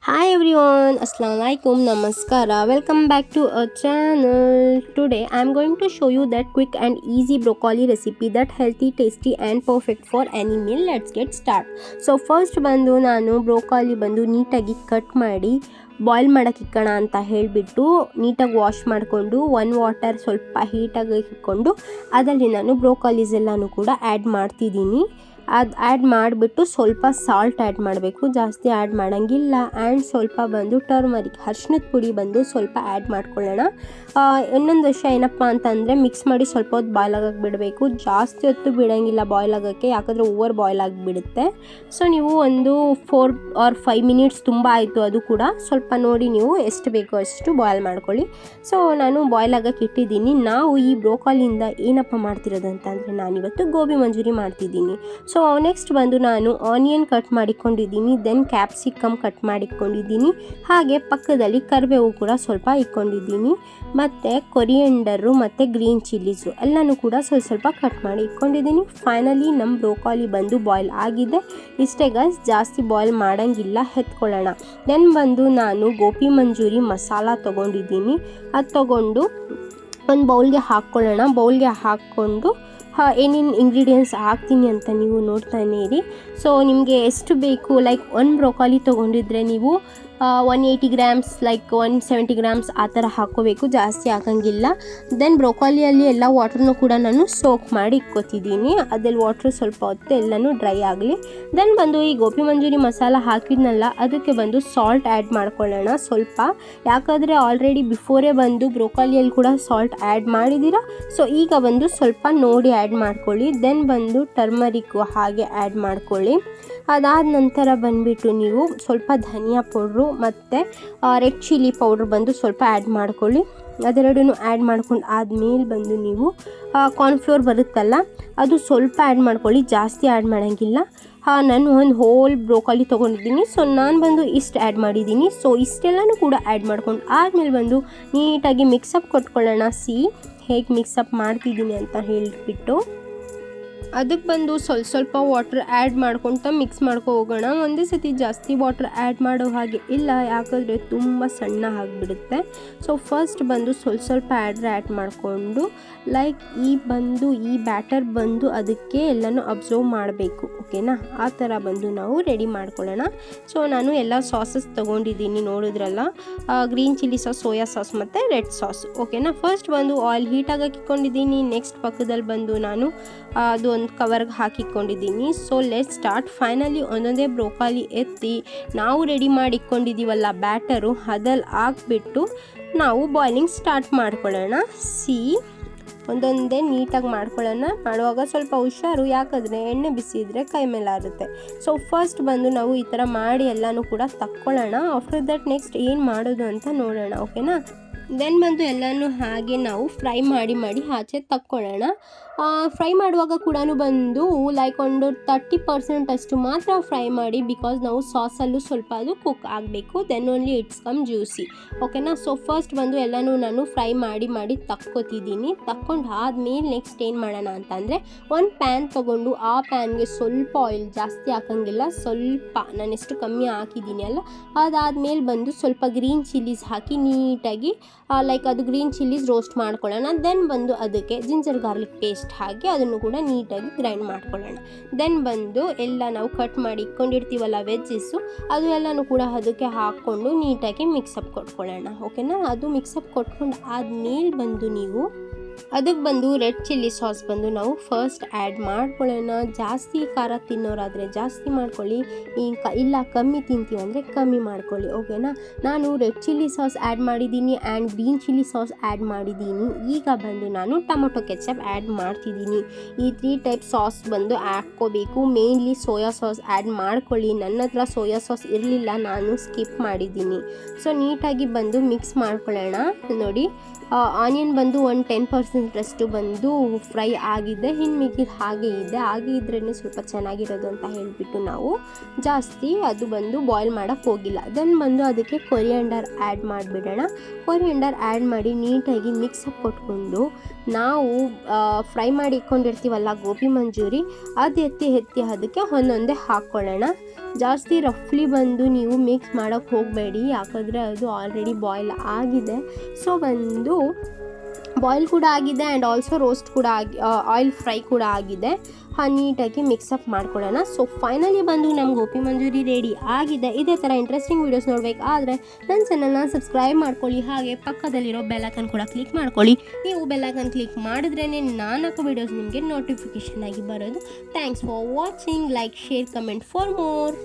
Hi everyone, Assalamu alaikum, Namaskara. Welcome back to our channel. Today I am going to show you that quick and easy broccoli recipe that healthy, tasty and perfect for any meal. Let's get started. So first ಬಂದು ನಾನು ಬ್ರೋಕಾಲಿ ಬಂದು ನೀಟಾಗಿ cut ಮಾಡಿ boil ಮಾಡೋಕೆ ಇಕ್ಕೋಣ ಅಂತ ಹೇಳಿಬಿಟ್ಟು ನೀಟಾಗಿ wash ಮಾಡಿಕೊಂಡು ವಾಟರ್ ಸ್ವಲ್ಪ ಹೀಟಾಗಿ ಇಟ್ಕೊಂಡು ಅದರಲ್ಲಿ ನಾನು ಬ್ರೋಕಾಲೀಸ್ ಎಲ್ಲನೂ ಕೂಡ ಆ್ಯಡ್ ಮಾಡ್ತಿದ್ದೀನಿ. ಅದು ಆ್ಯಡ್ ಮಾಡಿಬಿಟ್ಟು ಸ್ವಲ್ಪ ಸಾಲ್ಟ್ ಆ್ಯಡ್ ಮಾಡಬೇಕು, ಜಾಸ್ತಿ ಆ್ಯಡ್ ಮಾಡೋಂಗಿಲ್ಲ. ಆ್ಯಂಡ್ ಸ್ವಲ್ಪ ಬಂದು ಟರ್ಮರಿಕ್ ಅರಿಶಿಣದ ಪುಡಿ ಬಂದು ಸ್ವಲ್ಪ ಆ್ಯಡ್ ಮಾಡ್ಕೊಳ್ಳೋಣ. ಇನ್ನೊಂದು ವಿಷಯ ಏನಪ್ಪ ಅಂತಂದರೆ ಮಿಕ್ಸ್ ಮಾಡಿ ಸ್ವಲ್ಪ ಹೊತ್ತು ಬಾಯ್ಲ್ ಆಗೋಕ್ಕೆ ಬಿಡಬೇಕು. ಜಾಸ್ತಿ ಹೊತ್ತು ಬಿಡೋಂಗಿಲ್ಲ ಬಾಯ್ಲ್ ಆಗೋಕ್ಕೆ, ಯಾಕಂದರೆ ಓವರ್ ಬಾಯ್ಲ್ ಆಗಿಬಿಡುತ್ತೆ. ಸೊ ನೀವು ಒಂದು 4 or 5 minutes ತುಂಬ ಆಯಿತು, ಅದು ಕೂಡ ಸ್ವಲ್ಪ ನೋಡಿ ನೀವು ಎಷ್ಟು ಬೇಕೋ ಅಷ್ಟು ಬಾಯ್ಲ್ ಮಾಡ್ಕೊಳ್ಳಿ. ಸೊ ನಾನು ಬಾಯ್ಲ್ ಆಗೋಕ್ಕೆ ಇಟ್ಟಿದ್ದೀನಿ. ನಾವು ಈ ಬ್ರೋಕಾಲಿಯಿಂದ ಏನಪ್ಪ ಮಾಡ್ತಿರೋದು ಅಂತಂದರೆ ನಾನಿವತ್ತು ಗೋಬಿ ಮಂಚೂರಿ ಮಾಡ್ತಿದ್ದೀನಿ. ಸೊ ನೆಕ್ಸ್ಟ್ ಬಂದು ನಾನು ಆನಿಯನ್ ಕಟ್ ಮಾಡಿಕೊಂಡಿದ್ದೀನಿ, ದೆನ್ ಕ್ಯಾಪ್ಸಿಕಮ್ ಕಟ್ ಮಾಡಿಕೊಂಡಿದ್ದೀನಿ, ಹಾಗೆ ಪಕ್ಕದಲ್ಲಿ ಕರಿಬೇವು ಕೂಡ ಸ್ವಲ್ಪ ಇಟ್ಕೊಂಡಿದ್ದೀನಿ, ಮತ್ತು ಕೊರಿಯಂಡರು ಮತ್ತು ಗ್ರೀನ್ ಚಿಲ್ಲೀಸು ಎಲ್ಲನೂ ಕೂಡ ಸ್ವಲ್ಪ ಕಟ್ ಮಾಡಿ ಇಟ್ಕೊಂಡಿದ್ದೀನಿ. ಫೈನಲಿ ನಮ್ಮ ಬ್ರೋಕಾಲಿ ಬಂದು ಬಾಯ್ಲ್ ಆಗಿದೆ. ಇಷ್ಟೇ ಗೈಸ್, ಜಾಸ್ತಿ ಬಾಯ್ಲ್ ಮಾಡೋಂಗಿಲ್ಲ, ಎತ್ಕೊಳ್ಳೋಣ. ದೆನ್ ಬಂದು ನಾನು ಗೋಬಿ ಮಂಚೂರಿ ಮಸಾಲ ತೊಗೊಂಡಿದ್ದೀನಿ. ಅದು ತೊಗೊಂಡು ಒಂದು ಬೌಲ್ಗೆ ಹಾಕ್ಕೊಳ್ಳೋಣ. ಬೌಲ್ಗೆ ಹಾಕ್ಕೊಂಡು ಏನೇನು ಇಂಗ್ರೀಡಿಯೆಂಟ್ಸ್ ಹಾಕ್ತೀನಿ ಅಂತ ನೀವು ನೋಡ್ತಾನೆ ಇರಿ. ಸೊ ನಿಮಗೆ ಎಷ್ಟು ಬೇಕು, ಲೈಕ್ 1 ಬ್ರೋಕಾಲಿ ತೊಗೊಂಡಿದ್ರೆ ನೀವು 180 grams ಲೈಕ್ 170 grams ಆ ಥರ ಹಾಕ್ಕೋಬೇಕು, ಜಾಸ್ತಿ ಹಾಕೋಂಗಿಲ್ಲ. ದೆನ್ ಬ್ರೋಕಾಲಿಯಲ್ಲಿ ಎಲ್ಲ ವಾಟ್ರನ್ನೂ ಕೂಡ ನಾನು ಸೋಕ್ ಮಾಡಿ ಇಟ್ಕೋತಿದ್ದೀನಿ. ಅದ್ರಲ್ಲಿ ವಾಟ್ರ್ ಸ್ವಲ್ಪ ಹೊತ್ತು ಎಲ್ಲನೂ ಡ್ರೈ ಆಗಲಿ. ದೆನ್ ಬಂದು ಈ ಗೋಬಿ ಮಂಚೂರಿ ಮಸಾಲ ಹಾಕಿದ್ನಲ್ಲ, ಅದಕ್ಕೆ ಬಂದು ಸಾಲ್ಟ್ ಆ್ಯಡ್ ಮಾಡ್ಕೊಳ್ಳೋಣ ಸ್ವಲ್ಪ, ಯಾಕಂದರೆ ಆಲ್ರೆಡಿ ಬಿಫೋರೇ ಬಂದು ಬ್ರೋಕಾಲಿಯಲ್ಲಿ ಕೂಡ ಸಾಲ್ಟ್ ಆ್ಯಡ್ ಮಾಡಿದ್ದೀರಾ. ಸೊ ಈಗ ಬಂದು ಸ್ವಲ್ಪ ನೋಡಿ ಆ್ಯಡ್ ಮಾಡ್ಕೊಳ್ಳಿ. ದೆನ್ ಬಂದು ಟರ್ಮರಿಕ್ಕು ಹಾಗೆ ಆ್ಯಡ್ ಮಾಡ್ಕೊಳ್ಳಿ. ಅದಾದ ನಂತರ ಬಂದುಬಿಟ್ಟು ನೀವು ಸ್ವಲ್ಪ ಧನಿಯಾ ಪೌಡ್ರು ಮತ್ತು ರೆಡ್ ಚಿಲ್ಲಿ ಪೌಡ್ರ್ ಬಂದು ಸ್ವಲ್ಪ ಆ್ಯಡ್ ಮಾಡ್ಕೊಳ್ಳಿ. ಅದೆರಡೂ ಆ್ಯಡ್ ಮಾಡ್ಕೊಂಡು ಆದಮೇಲೆ ಬಂದು ನೀವು ಕಾರ್ನ್ಫ್ಲೋರ್ ಬರುತ್ತಲ್ಲ, ಅದು ಸ್ವಲ್ಪ ಆ್ಯಡ್ ಮಾಡ್ಕೊಳ್ಳಿ, ಜಾಸ್ತಿ ಆ್ಯಡ್ ಮಾಡೋಂಗಿಲ್ಲ. ನಾನು ಒಂದು ಹೋಲ್ ಬ್ರೋಕಾಲಿ ತೊಗೊಂಡಿದ್ದೀನಿ. ಸೊ ನಾನು ಬಂದು ಇಷ್ಟು ಆ್ಯಡ್ ಮಾಡಿದ್ದೀನಿ. ಸೊ ಇಷ್ಟೆಲ್ಲನೂ ಕೂಡ ಆ್ಯಡ್ ಮಾಡ್ಕೊಂಡು ಆದಮೇಲೆ ಬಂದು ನೀಟಾಗಿ ಮಿಕ್ಸಪ್ ಕೊಟ್ಕೊಳ್ಳೋಣ. ಹೇಗೆ ಮಿಕ್ಸಪ್ ಮಾಡ್ತಿದ್ದೀನಿ ಅಂತ ಹೇಳಿಬಿಟ್ಟು ಅದಕ್ಕೆ ಬಂದು ಸ್ವಲ್ಪ ವಾಟ್ರ್ ಆ್ಯಡ್ ಮಾಡ್ಕೊತ ಮಿಕ್ಸ್ ಮಾಡ್ಕೊ ಹೋಗೋಣ. ಒಂದೇ ಸತಿ ಜಾಸ್ತಿ ವಾಟ್ರ್ ಆ್ಯಡ್ ಮಾಡೋ ಹಾಗೆ ಇಲ್ಲ, ಯಾಕಂದರೆ ತುಂಬ ಸಣ್ಣ ಆಗಿಬಿಡುತ್ತೆ. ಸೊ ಫಸ್ಟ್ ಬಂದು ಸ್ವಲ್ಪ ಆ್ಯಡ್ ಮಾಡಿಕೊಂಡು ಲೈಕ್ ಈ ಬ್ಯಾಟರ್ ಬಂದು ಅದಕ್ಕೆ ಎಲ್ಲನೂ ಅಬ್ಸರ್ವ್ ಮಾಡಬೇಕು, ಓಕೆನಾ? ಆ ಥರ ಬಂದು ನಾವು ರೆಡಿ ಮಾಡ್ಕೊಳ್ಳೋಣ. ಸೊ ನಾನು ಎಲ್ಲ ಸಾಸಸ್ ತೊಗೊಂಡಿದ್ದೀನಿ, ನೋಡಿದ್ರಲ್ಲ, green chilli sauce, soya sauce ಮತ್ತು ರೆಡ್ ಸಾಸ್, ಓಕೆನಾ? ಫಸ್ಟ್ ಬಂದು ಆಯಿಲ್ ಹೀಟಾಗಿ ಇಟ್ಕೊಂಡಿದ್ದೀನಿ. ನೆಕ್ಸ್ಟ್ ಪಕ್ಕದಲ್ಲಿ ಬಂದು ನಾನು ಅದು ಒಂದು ಕವರ್ಗೆ ಹಾಕಿಕೊಂಡಿದ್ದೀನಿ. So let start. ಫೈನಲಿ ಒಂದೊಂದೇ ಬ್ರೋಕಾಲಿ ಎತ್ತಿ ನಾವು ರೆಡಿ ಮಾಡಿ ಇಟ್ಕೊಂಡಿದ್ದೀವಲ್ಲ ಬ್ಯಾಟರು, ಅದಲ್ಲಿ ಹಾಕ್ಬಿಟ್ಟು ನಾವು ಬಾಯ್ಲಿಂಗ್ ಸ್ಟಾರ್ಟ್ ಮಾಡ್ಕೊಳ್ಳೋಣ. ಒಂದೊಂದೇ ನೀಟಾಗಿ ಮಾಡ್ಕೊಳ್ಳೋಣ. ಮಾಡುವಾಗ ಸ್ವಲ್ಪ ಹುಷಾರು, ಯಾಕಂದರೆ ಎಣ್ಣೆ ಬಿಸಿ ಇದ್ದರೆ ಕೈ ಮೇಲೆ ಆರುತ್ತೆ. ಸೊ ಫಸ್ಟ್ ಬಂದು ನಾವು ಈ ಥರ ಮಾಡಿ ಎಲ್ಲನೂ ಕೂಡ ತಕ್ಕೊಳ್ಳೋಣ. ಆಫ್ಟರ್ ದಟ್ ನೆಕ್ಸ್ಟ್ ಏನು ಮಾಡೋದು ಅಂತ ನೋಡೋಣ, ಓಕೆನಾ? ದೆನ್ ಬಂದು ಎಲ್ಲನೂ ಹಾಗೆ ನಾವು ಫ್ರೈ ಮಾಡಿ ಆಚೆ ತಕ್ಕೊಳ್ಳೋಣ. ಫ್ರೈ ಮಾಡುವಾಗ ಕೂಡ ಬಂದು ಲೈಕ್ ಒಂದು 30% ಅಷ್ಟು ಮಾತ್ರ ಫ್ರೈ ಮಾಡಿ, ಬಿಕಾಸ್ ನಾವು ಸಾಸಲ್ಲೂ ಸ್ವಲ್ಪ ಅದು ಕುಕ್ ಆಗಬೇಕು. Then only it's come juicy, ಓಕೆನಾ? ಸೊ ಫಸ್ಟ್ ಬಂದು ಎಲ್ಲನೂ ನಾನು ಫ್ರೈ ಮಾಡಿ ತಕ್ಕೋತಿದ್ದೀನಿ. ತಕ್ಕೊಂಡು ಆದಮೇಲೆ ನೆಕ್ಸ್ಟ್ ಏನು ಮಾಡೋಣ ಅಂತಂದರೆ ಒಂದು ಪ್ಯಾನ್ ತೊಗೊಂಡು ಆ ಪ್ಯಾನ್ಗೆ ಸ್ವಲ್ಪ ಆಯಿಲ್, ಜಾಸ್ತಿ ಹಾಕೋಂಗಿಲ್ಲ, ಸ್ವಲ್ಪ ನಾನು ಎಷ್ಟು ಕಮ್ಮಿ ಹಾಕಿದ್ದೀನಿ ಅಲ್ಲ, ಅದಾದಮೇಲೆ ಬಂದು ಸ್ವಲ್ಪ ಗ್ರೀನ್ ಚಿಲ್ಲೀಸ್ ಹಾಕಿ ನೀಟಾಗಿ ಲೈಕ್ ಅದು ಗ್ರೀನ್ ಚಿಲ್ಲೀಸ್ ರೋಸ್ಟ್ ಮಾಡ್ಕೊಳ್ಳೋಣ. ದೆನ್ ಬಂದು ಅದಕ್ಕೆ ಜಿಂಜರ್ ಗಾರ್ಲಿಕ್ ಪೇಸ್ಟ್ ಹಾಕಿ ಅದನ್ನು ಕೂಡ ನೀಟಾಗಿ ಗ್ರೈಂಡ್ ಮಾಡ್ಕೊಳ್ಳೋಣ. ದೆನ್ ಬಂದು ಎಲ್ಲ ನಾವು ಕಟ್ ಮಾಡಿ ಇಟ್ಕೊಂಡಿರ್ತೀವಲ್ಲ ವೆಜ್ಜಸ್ಸು, ಅದು ಎಲ್ಲನೂ ಕೂಡ ಅದಕ್ಕೆ ಹಾಕ್ಕೊಂಡು ನೀಟಾಗಿ ಮಿಕ್ಸಪ್ ಕೊಟ್ಕೊಳ್ಳೋಣ, ಓಕೆನಾ? ಅದು ಮಿಕ್ಸಪ್ ಕೊಟ್ಕೊಂಡು ಆದಮೇಲೆ ಬಂದು ನೀವು ಅದಕ್ಕೆ ಬಂದು ರೆಡ್ ಚಿಲ್ಲಿ ಸಾಸ್ ಬಂದು ನಾವು ಫಸ್ಟ್ ಆ್ಯಡ್ ಮಾಡ್ಕೊಳ್ಳೋಣ. ಜಾಸ್ತಿ ಖಾರ ತಿನ್ನೋರಾದರೆ ಜಾಸ್ತಿ ಮಾಡ್ಕೊಳ್ಳಿ, ಇಲ್ಲ ಕಮ್ಮಿ ತಿಂತೀವಂದರೆ ಕಮ್ಮಿ ಮಾಡ್ಕೊಳ್ಳಿ, ಓಕೆನಾ? ನಾನು ರೆಡ್ ಚಿಲ್ಲಿ ಸಾಸ್ ಆ್ಯಡ್ ಮಾಡಿದ್ದೀನಿ and green chilli sauce add ಮಾಡಿದ್ದೀನಿ. ಈಗ ಬಂದು ನಾನು ಟೊಮೊಟೊ ಕೆಚಪ್ ಆ್ಯಡ್ ಮಾಡ್ತಿದ್ದೀನಿ. ಈ 3 ಟೈಪ್ ಸಾಸ್ ಬಂದು ಹಾಕ್ಕೋಬೇಕು. ಮೇನ್ಲಿ ಸೋಯಾ ಸಾಸ್ ಆ್ಯಡ್ ಮಾಡ್ಕೊಳ್ಳಿ. ನನ್ನ ಹತ್ರ ಸೋಯಾ ಸಾಸ್ ಇರಲಿಲ್ಲ, ನಾನು ಸ್ಕಿಪ್ ಮಾಡಿದ್ದೀನಿ. ಸೊ ನೀಟಾಗಿ ಬಂದು ಮಿಕ್ಸ್ ಮಾಡ್ಕೊಳ್ಳೋಣ. ನೋಡಿ, ಆನಿಯನ್ ಬಂದು ಒಂದು 10% ಬಂದು ಫ್ರೈ ಆಗಿದೆ, ಇನ್ನು ಮಿಕ್ಕಿದ್ದು ಹಾಗೆ ಇದ್ರೇ ಸ್ವಲ್ಪ ಚೆನ್ನಾಗಿರೋದು ಅಂತ ಹೇಳಿಬಿಟ್ಟು ನಾವು ಜಾಸ್ತಿ ಅದು ಬಂದು ಬಾಯ್ಲ್ ಮಾಡೋಕ್ಕೆ ಹೋಗಿಲ್ಲ. ದೆನ್ ಬಂದು ಅದಕ್ಕೆ ಕೊರಿಯಂಡರ್ ಆ್ಯಡ್ ಮಾಡಿಬಿಡೋಣ. ಕೊರಿಯಂಡರ್ ಆ್ಯಡ್ ಮಾಡಿ ನೀಟಾಗಿ ಮಿಕ್ಸಪ್ ಕೊಟ್ಕೊಂಡು ನಾವು ಫ್ರೈ ಮಾಡಿ ಇಟ್ಕೊಂಡಿರ್ತೀವಲ್ಲ ಗೋಬಿ ಮಂಚೂರಿ, ಅದು ಎತ್ತಿ ಅದಕ್ಕೆ ಒಂದೊಂದೇ ಹಾಕ್ಕೊಳ್ಳೋಣ. ಜಾಸ್ತಿ ರಫ್ಲಿ ಬಂದು ನೀವು ಮಿಕ್ಸ್ ಮಾಡೋಕ್ಕೆ ಹೋಗಬೇಡಿ, ಯಾಕಂದರೆ ಅದು ಆಲ್ರೆಡಿ ಬಾಯ್ಲ್ ಆಗಿದೆ. ಸೊ ಬಂದು ಬಾಯ್ಲ್ ಕೂಡ ಆಗಿದೆ ಆ್ಯಂಡ್ ಆಲ್ಸೋ ರೋಸ್ಟ್ ಕೂಡ ಆಯಿಲ್ ಫ್ರೈ ಕೂಡ ಆಗಿದೆ. ನೀಟಾಗಿ ಮಿಕ್ಸಪ್ ಮಾಡ್ಕೊಳ್ಳೋಣ. ಸೊ ಫೈನಲಿ ಬಂದು ನಮ್ಮ ಗೋಬಿ ಮಂಚೂರಿ ರೆಡಿ ಆಗಿದೆ. ಇದೇ ಥರ ಇಂಟ್ರೆಸ್ಟಿಂಗ್ ವೀಡಿಯೋಸ್ ನೋಡಬೇಕಾದ್ರೆ ನನ್ನ ಚಾನಲ್ನ ಸಬ್ಸ್ಕ್ರೈಬ್ ಮಾಡ್ಕೊಳ್ಳಿ, ಹಾಗೆ ಪಕ್ಕದಲ್ಲಿರೋ ಬೆಲ್ಲೈಕನ್ ಕೂಡ ಕ್ಲಿಕ್ ಮಾಡ್ಕೊಳ್ಳಿ. ನೀವು ಬೆಲ್ಲೈಕನ್ ಕ್ಲಿಕ್ ಮಾಡಿದ್ರೇ ನಾನು ಹಾಕೋ ವೀಡಿಯೋಸ್ ನಿಮಗೆ ನೋಟಿಫಿಕೇಷನ್ ಆಗಿ ಬರೋದು. Thanks for watching. Like, share, comment for more.